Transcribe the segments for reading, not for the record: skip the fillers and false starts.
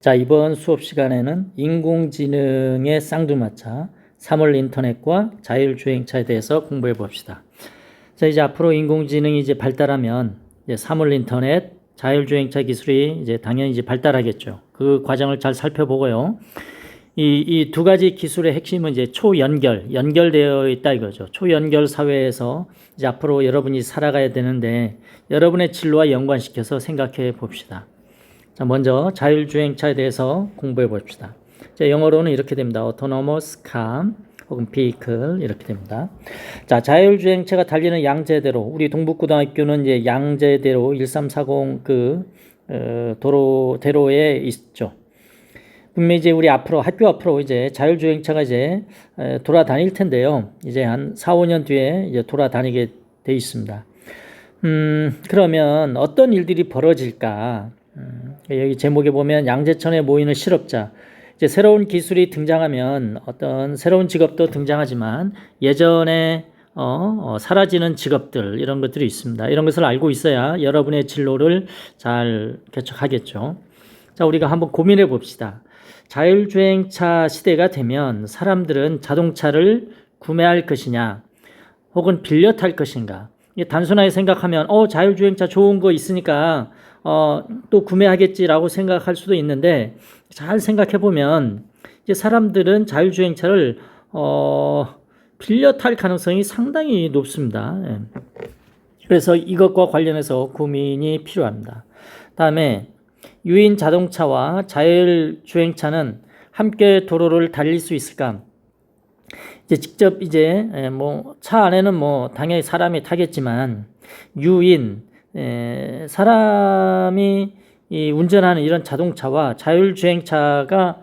자, 이번 수업 시간에는 인공지능의 쌍두마차, 사물 인터넷과 자율주행차에 대해서 공부해 봅시다. 자, 이제 앞으로 인공지능이 이제 발달하면 이제 사물 인터넷, 자율주행차 기술이 이제 당연히 이제 발달하겠죠. 그 과정을 잘 살펴보고요. 이 두 가지 기술의 핵심은 이제 연결되어 있다 이거죠. 초연결 사회에서 이제 앞으로 여러분이 살아가야 되는데 여러분의 진로와 연관시켜서 생각해 봅시다. 자, 먼저 자율주행차에 대해서 공부해 봅시다. 자, 영어로는 이렇게 됩니다. autonomous car 혹은 vehicle 이렇게 됩니다. 자, 자율주행차가 달리는 양재대로, 우리 동북고등학교는 이제 양재대로 1340 대로에 있죠. 분명히 이제 우리 학교 앞으로 이제 자율주행차가 이제 돌아다닐 텐데요. 이제 한 4, 5년 뒤에 이제 돌아다니게 돼 있습니다. 그러면 어떤 일들이 벌어질까? 여기 제목에 보면 양재천에 모이는 실업자. 이제 새로운 기술이 등장하면 어떤 새로운 직업도 등장하지만 예전에 사라지는 직업들, 이런 것들이 있습니다. 이런 것을 알고 있어야 여러분의 진로를 잘 개척하겠죠. 자, 우리가 한번 고민해 봅시다. 자율주행차 시대가 되면 사람들은 자동차를 구매할 것이냐 혹은 빌려 탈 것인가. 단순하게 생각하면 자율주행차 좋은 거 있으니까 또 구매하겠지라고 생각할 수도 있는데, 잘 생각해 보면 이제 사람들은 자율주행차를 빌려 탈 가능성이 상당히 높습니다. 그래서 이것과 관련해서 고민이 필요합니다. 다음에 유인 자동차와 자율주행차는 함께 도로를 달릴 수 있을까? 이제 직접 이제 차 안에는 당연히 사람이 타겠지만 유인 사람이 운전하는 이런 자동차와 자율주행차가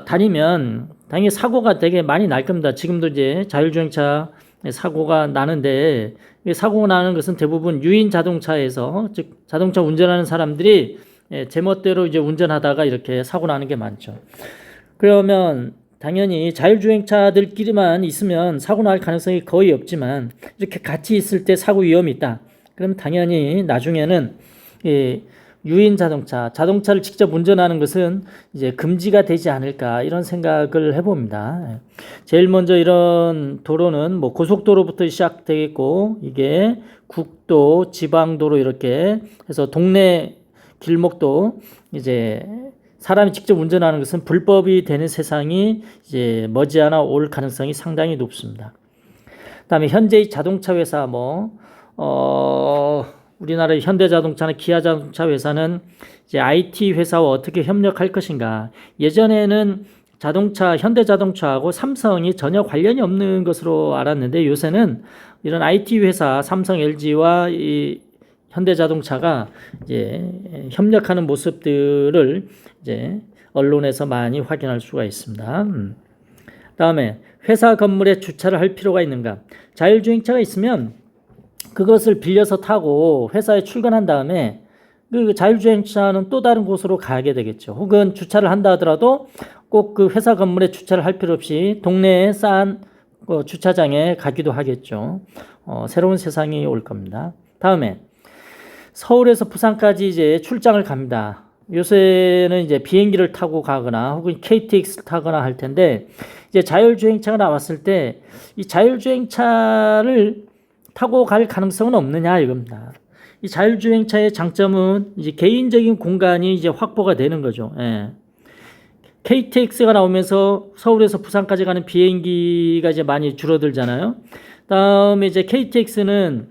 다니면 당연히 사고가 되게 많이 날 겁니다. 지금도 이제 자율주행차 사고가 나는데, 사고가 나는 것은 대부분 유인 자동차에서, 즉 자동차 운전하는 사람들이 제멋대로 이제 운전하다가 이렇게 사고 나는 게 많죠. 그러면 당연히 자율주행차들끼리만 있으면 사고 날 가능성이 거의 없지만, 이렇게 같이 있을 때 사고 위험이 있다. 그럼 당연히 나중에는 유인 자동차를 직접 운전하는 것은 이제 금지가 되지 않을까, 이런 생각을 해봅니다. 제일 먼저 이런 도로는 고속도로부터 시작되겠고, 이게 국도, 지방도로 이렇게 해서 동네 길목도 이제 사람이 직접 운전하는 것은 불법이 되는 세상이 이제 머지않아 올 가능성이 상당히 높습니다. 그다음에 현재의 자동차 회사 우리나라의 현대자동차나 기아자동차 회사는 이제 IT 회사와 어떻게 협력할 것인가. 예전에는 현대자동차하고 삼성이 전혀 관련이 없는 것으로 알았는데, 요새는 이런 IT 회사 삼성, LG와 이 현대자동차가 이제 협력하는 모습들을 이제 언론에서 많이 확인할 수가 있습니다. 다음에 회사 건물에 주차를 할 필요가 있는가? 자율주행차가 있으면 그것을 빌려서 타고 회사에 출근한 다음에 그 자율주행차는 또 다른 곳으로 가게 되겠죠. 혹은 주차를 한다 하더라도 꼭 그 회사 건물에 주차를 할 필요 없이 동네에 싼 주차장에 가기도 하겠죠. 새로운 세상이 올 겁니다. 다음에 서울에서 부산까지 이제 출장을 갑니다. 요새는 이제 비행기를 타고 가거나 혹은 KTX를 타거나 할 텐데, 이제 자율주행차가 나왔을 때 이 자율주행차를 타고 갈 가능성은 없느냐 이겁니다. 이 자율주행차의 장점은 이제 개인적인 공간이 이제 확보가 되는 거죠. KTX가 나오면서 서울에서 부산까지 가는 비행기가 이제 많이 줄어들잖아요. 다음에 이제 KTX는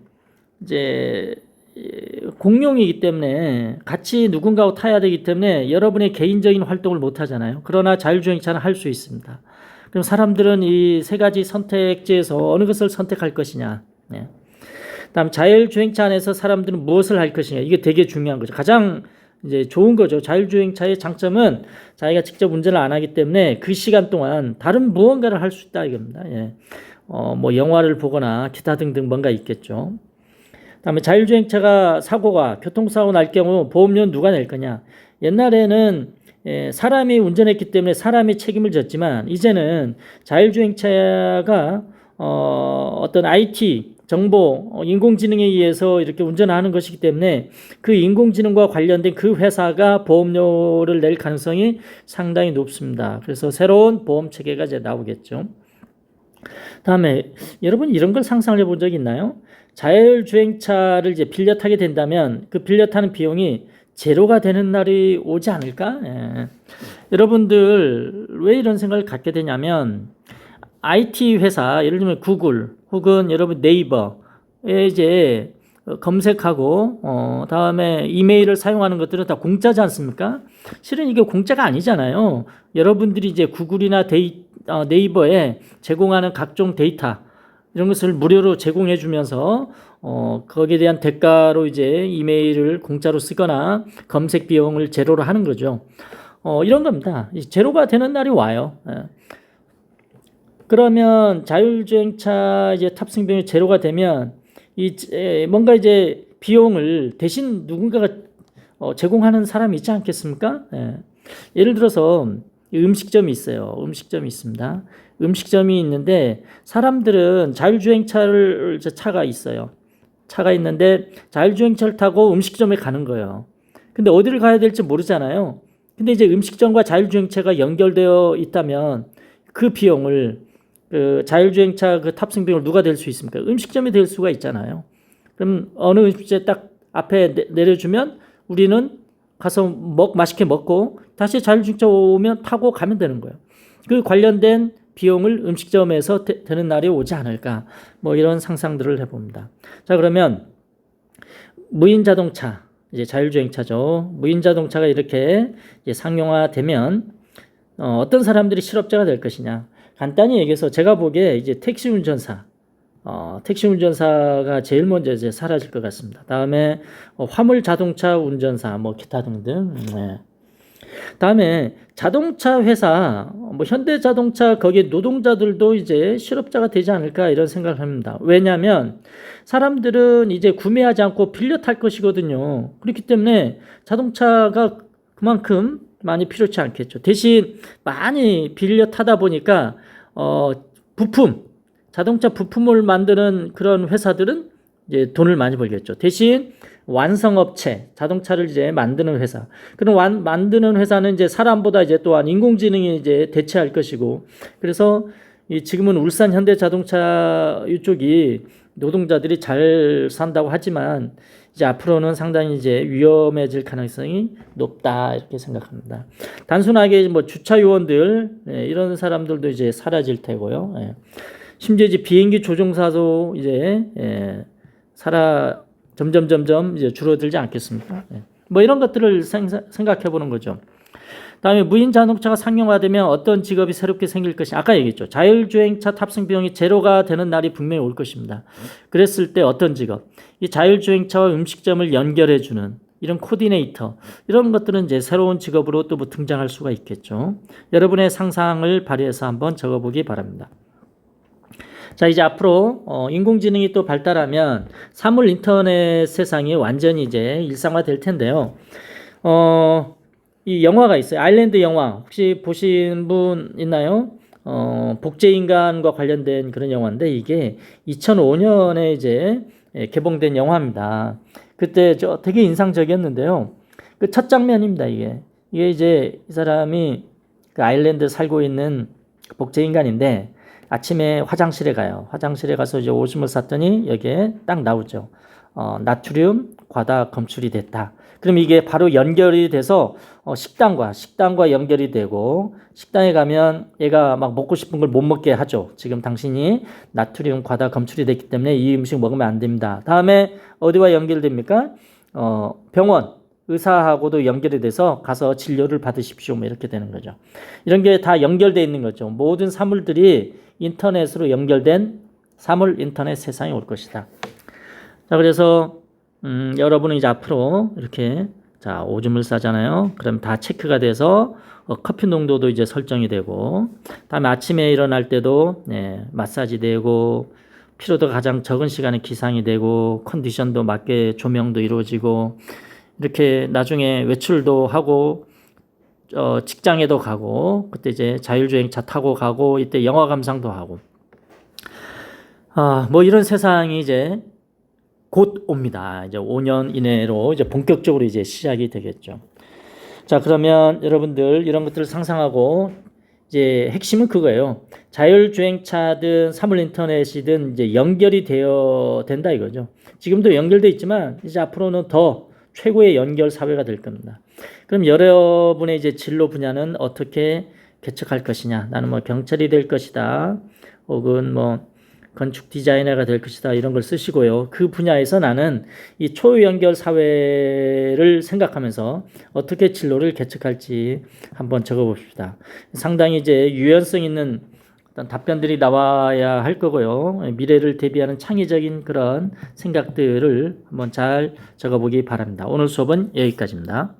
이제 공용이기 때문에 같이 누군가와 타야 되기 때문에 여러분의 개인적인 활동을 못 하잖아요. 그러나 자율주행차는 할 수 있습니다. 그럼 사람들은 이 세 가지 선택지에서 어느 것을 선택할 것이냐. 다음 자율주행차 안에서 사람들은 무엇을 할 것이냐. 이게 되게 중요한 거죠. 가장 이제 좋은 거죠. 자율주행차의 장점은 자기가 직접 운전을 안 하기 때문에 그 시간 동안 다른 무언가를 할 수 있다 이겁니다. 영화를 보거나 기타 등등 뭔가 있겠죠. 다음에 자율주행차가 교통사고 날 경우 보험료는 누가 낼 거냐. 옛날에는 사람이 운전했기 때문에 사람이 책임을 졌지만, 이제는 자율주행차가 어떤 IT 정보, 인공지능에 의해서 이렇게 운전하는 것이기 때문에 그 인공지능과 관련된 그 회사가 보험료를 낼 가능성이 상당히 높습니다. 그래서 새로운 보험 체계가 이제 나오겠죠. 다음에 여러분 이런 걸 상상을 해본 적 있나요? 자율주행차를 이제 빌려 타게 된다면 그 빌려 타는 비용이 제로가 되는 날이 오지 않을까? 예. 여러분들 왜 이런 생각을 갖게 되냐면 IT 회사, 예를 들면 구글 혹은 여러분 네이버에 이제 검색하고 다음에 이메일을 사용하는 것들은 다 공짜지 않습니까? 실은 이게 공짜가 아니잖아요. 여러분들이 이제 구글이나 네이버에 제공하는 각종 데이터 이런 것을 무료로 제공해 주면서 거기에 대한 대가로 이제 이메일을 공짜로 쓰거나 검색 비용을 제로로 하는 거죠. 이런 겁니다. 제로가 되는 날이 와요. 예. 그러면 자율주행차 이제 탑승 비용이 제로가 되면 뭔가 이제 비용을 대신 누군가가 제공하는 사람이 있지 않겠습니까? 예. 예를 들어서 음식점이 있어요. 음식점이 있습니다. 음식점이 있는데 사람들은 자율주행차를 차가 있어요. 차가 있는데 자율주행차를 타고 음식점에 가는 거예요. 근데 어디를 가야 될지 모르잖아요. 근데 이제 음식점과 자율주행차가 연결되어 있다면 그 비용을 그 자율주행차 그 탑승 비용을 누가 될 수 있습니까? 음식점이 될 수가 있잖아요. 그럼 어느 음식점 딱 앞에 내려주면 우리는 가서 맛있게 먹고 다시 자율주행차 오면 타고 가면 되는 거예요. 그 관련된 비용을 음식점에서 되는 날이 오지 않을까 뭐 이런 상상들을 해봅니다. 자 그러면 무인 자동차 이제 자율주행차죠. 무인 자동차가 이렇게 이제 상용화되면 어떤 사람들이 실업자가 될 것이냐. 간단히 얘기해서 제가 보기에 이제 택시 운전사가 제일 먼저 이제 사라질 것 같습니다. 다음에 화물 자동차 운전사 뭐 기타 등등. 네. 다음에 자동차 회사 뭐 현대자동차 거기에 노동자들도 이제 실업자가 되지 않을까 이런 생각을 합니다. 왜냐하면 사람들은 이제 구매하지 않고 빌려 탈 것이거든요. 그렇기 때문에 자동차가 그만큼 많이 필요치 않겠죠. 대신 많이 빌려 타다 보니까 자동차 부품을 만드는 그런 회사들은 이제 돈을 많이 벌겠죠. 대신 완성업체, 자동차를 이제 만드는 회사. 그런 만드는 회사는 이제 사람보다 이제 또한 인공지능이 이제 대체할 것이고, 그래서 지금은 울산 현대자동차 이쪽이 노동자들이 잘 산다고 하지만 이제 앞으로는 상당히 이제 위험해질 가능성이 높다 이렇게 생각합니다. 단순하게 뭐 주차 요원들 이런 사람들도 이제 사라질 테고요. 심지어 이제 비행기 조종사도 이제 점점 이제 줄어들지 않겠습니까? 뭐 이런 것들을 생각해 보는 거죠. 다음에 무인 자동차가 상용화되면 어떤 직업이 새롭게 생길 것이 아까 얘기했죠. 자율주행차 탑승 비용이 제로가 되는 날이 분명히 올 것입니다. 그랬을 때 어떤 직업? 이 자율주행차와 음식점을 연결해 주는 이런 코디네이터 이런 것들은 이제 새로운 직업으로 또 뭐 등장할 수가 있겠죠. 여러분의 상상을 발휘해서 한번 적어보기 바랍니다. 자, 이제 앞으로 인공지능이 또 발달하면 사물 인터넷 세상이 완전히 이제 일상화될 텐데요. 이 영화가 있어요. 아일랜드 영화 혹시 보신 분 있나요? 복제인간과 관련된 그런 영화인데 이게 2005년에 이제 개봉된 영화입니다. 그때 되게 인상적이었는데요. 그 첫 장면입니다. 이게 이제 이 사람이 그 아일랜드 살고 있는 복제인간인데 아침에 화장실에 가요. 화장실에 가서 이제 오줌을 쌌더니 여기에 딱 나오죠. 나트륨 과다 검출이 됐다. 그럼 이게 바로 연결이 돼서 식당과 연결이 되고 식당에 가면 얘가 막 먹고 싶은 걸 못 먹게 하죠. 지금 당신이 나트륨 과다 검출이 됐기 때문에 이 음식 먹으면 안 됩니다. 다음에 어디와 연결됩니까? 병원 의사하고도 연결이 돼서 가서 진료를 받으십시오. 뭐 이렇게 되는 거죠. 이런 게 다 연결되어 있는 거죠. 모든 사물들이 인터넷으로 연결된 사물 인터넷 세상이 올 것이다. 자, 그래서 여러분은 이제 앞으로 이렇게 자 오줌을 싸잖아요. 그럼 다 체크가 돼서 커피 농도도 이제 설정이 되고, 다음에 아침에 일어날 때도 마사지 되고, 피로도 가장 적은 시간에 기상이 되고, 컨디션도 맞게 조명도 이루어지고, 이렇게 나중에 외출도 하고, 직장에도 가고, 그때 이제 자율주행차 타고 가고, 이때 영화 감상도 하고. 뭐 이런 세상이 이제 곧 옵니다. 이제 5년 이내로 이제 본격적으로 이제 시작이 되겠죠. 자, 그러면 여러분들 이런 것들을 상상하고 이제 핵심은 그거예요. 자율주행차든 사물 인터넷이든 이제 연결이 된다 이거죠. 지금도 연결돼 있지만 이제 앞으로는 더 최고의 연결 사회가 될 겁니다. 그럼 여러분의 이제 진로 분야는 어떻게 개척할 것이냐? 나는 뭐 경찰이 될 것이다. 혹은 뭐 건축 디자이너가 될 것이다. 이런 걸 쓰시고요. 그 분야에서 나는 이 초연결 사회를 생각하면서 어떻게 진로를 개척할지 한번 적어봅시다. 상당히 이제 유연성 있는 어떤 답변들이 나와야 할 거고요. 미래를 대비하는 창의적인 그런 생각들을 한번 잘 적어보기 바랍니다. 오늘 수업은 여기까지입니다.